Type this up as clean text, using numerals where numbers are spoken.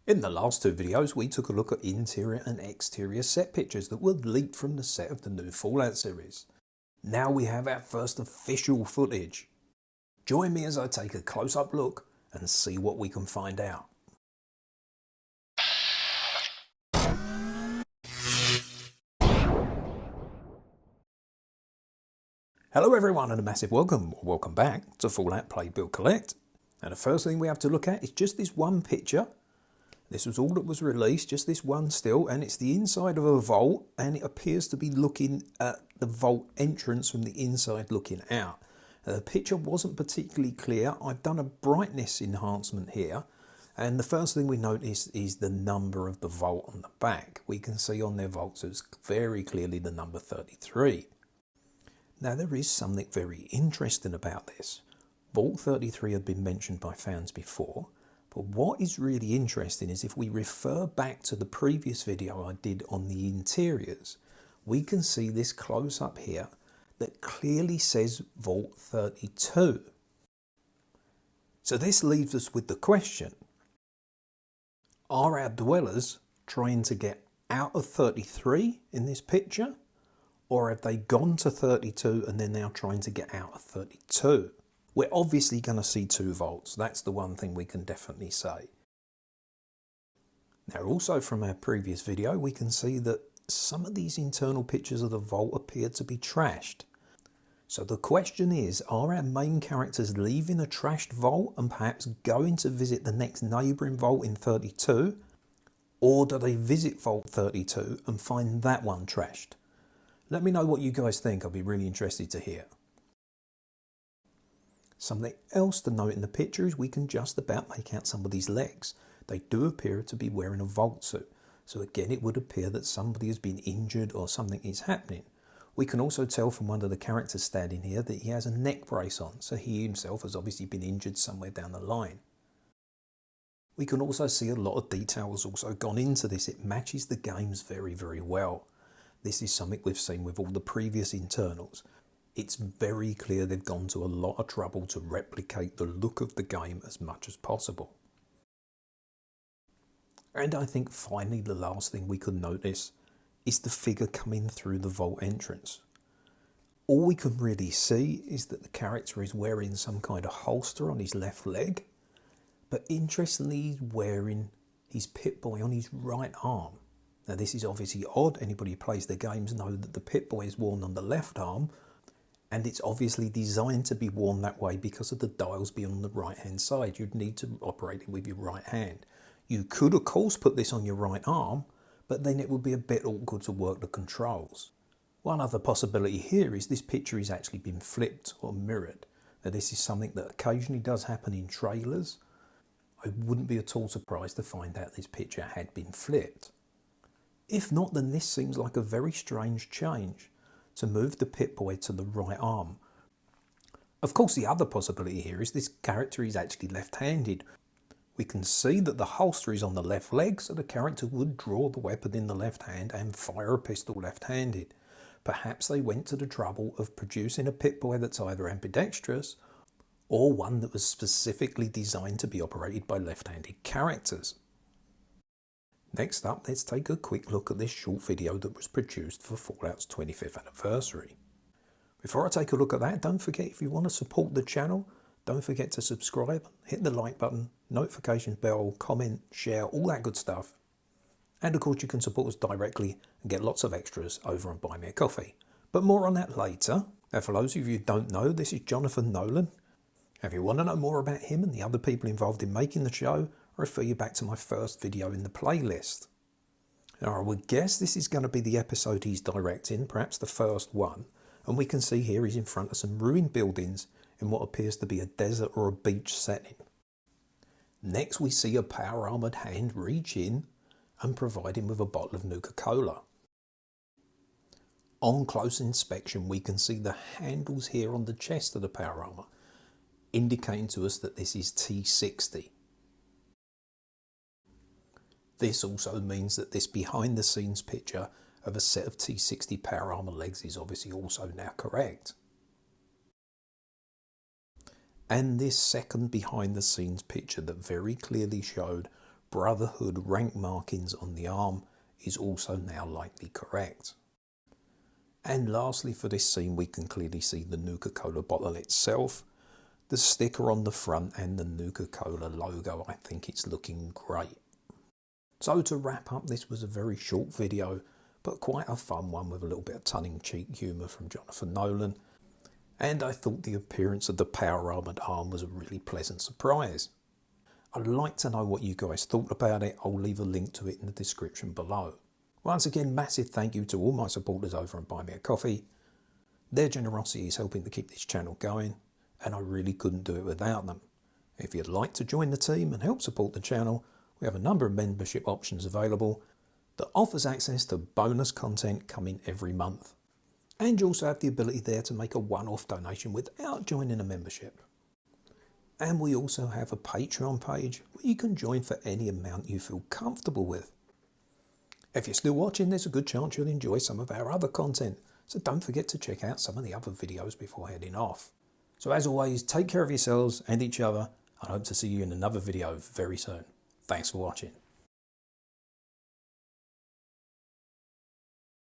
In the last two videos, we took a look at interior and exterior set pictures that were leaked from the set of the new Fallout series. Now we have our first official footage. Join me as I take a close-up look and see what we can find out. Hello everyone and a massive welcome back to Fallout Play Build Collect. And the first thing we have to look at is just this one picture. This was all that was released, just this one still, and it's the inside of a vault, and it appears to be looking at the vault entrance from the inside looking out. The picture wasn't particularly clear. I've done a brightness enhancement here, and the first thing we notice is the number of the vault on the back. We can see on their vaults it's very clearly the number 33. Now there is something very interesting about this. Vault 33 had been mentioned by fans before, but what is really interesting is if we refer back to the previous video I did on the interiors, we can see this close up here that clearly says Vault 32. So this leaves us with the question, are our dwellers trying to get out of 33 in this picture? Or have they gone to 32 and they're now trying to get out of 32? We're obviously going to see two vaults. That's the one thing we can definitely say. Now also from our previous video, we can see that some of these internal pictures of the vault appear to be trashed. So the question is, are our main characters leaving a trashed vault and perhaps going to visit the next neighbouring vault in 32? Or do they visit Vault 32 and find that one trashed? Let me know what you guys think. I'll be really interested to hear. Something else to note in the picture is we can just about make out somebody's legs. They do appear to be wearing a vault suit. So again, it would appear that somebody has been injured or something is happening. We can also tell from one of the characters standing here that he has a neck brace on. So he himself has obviously been injured somewhere down the line. We can also see a lot of detail has also gone into this. It matches the games very, very well. This is something we've seen with all the previous internals. It's very clear they've gone to a lot of trouble to replicate the look of the game as much as possible. And I think finally the last thing we could notice is the figure coming through the vault entrance. All we can really see is that the character is wearing some kind of holster on his left leg, but interestingly he's wearing his Pip-Boy on his right arm. Now this is obviously odd. Anybody who plays the games know that the Pip-Boy is worn on the left arm, and it's obviously designed to be worn that way because of the dials being on the right hand side. You'd need to operate it with your right hand. You could of course put this on your right arm, but then it would be a bit awkward to work the controls. One other possibility here is this picture has actually been flipped or mirrored. Now this is something that occasionally does happen in trailers. I wouldn't be at all surprised to find out this picture had been flipped. If not, then this seems like a very strange change to move the Pip-Boy to the right arm. Of course, the other possibility here is this character is actually left-handed. We can see that the holster is on the left leg, so the character would draw the weapon in the left hand and fire a pistol left-handed. Perhaps they went to the trouble of producing a Pip-Boy that's either ambidextrous or one that was specifically designed to be operated by left-handed characters. Next up, let's take a quick look at this short video that was produced for Fallout's 25th anniversary. Before I take a look at that, don't forget if you want to support the channel, don't forget to subscribe, hit the like button, notification bell, comment, share, all that good stuff. And of course you can support us directly and get lots of extras over on Buy Me a Coffee. But more on that later. Now for those of you who don't know, this is Jonathan Nolan. If you want to know more about him and the other people involved in making the show, I refer you back to my first video in the playlist. Now I would guess this is going to be the episode he's directing, perhaps the first one, and we can see here he's in front of some ruined buildings in what appears to be a desert or a beach setting. Next we see a power armoured hand reach in and provide him with a bottle of Nuka-Cola. On close inspection we can see the handles here on the chest of the power armour, indicating to us that this is T60. This also means that this behind the scenes picture of a set of T60 power armour legs is obviously also now correct. And this second behind the scenes picture that very clearly showed Brotherhood rank markings on the arm is also now likely correct. And lastly, for this scene, we can clearly see the Nuka-Cola bottle itself, the sticker on the front and the Nuka-Cola logo. I think it's looking great. So to wrap up, this was a very short video, but quite a fun one with a little bit of tongue-in-cheek humour from Jonathan Nolan. And I thought the appearance of the power armoured arm was a really pleasant surprise. I'd like to know what you guys thought about it. I'll leave a link to it in the description below. Once again, massive thank you to all my supporters over on Buy Me a Coffee. Their generosity is helping to keep this channel going, and I really couldn't do it without them. If you'd like to join the team and help support the channel, we have a number of membership options available that offers access to bonus content coming every month. And you also have the ability there to make a one-off donation without joining a membership. And we also have a Patreon page where you can join for any amount you feel comfortable with. If you're still watching, there's a good chance you'll enjoy some of our other content, so don't forget to check out some of the other videos before heading off. So as always, take care of yourselves and each other. I hope to see you in another video very soon. Thanks for watching.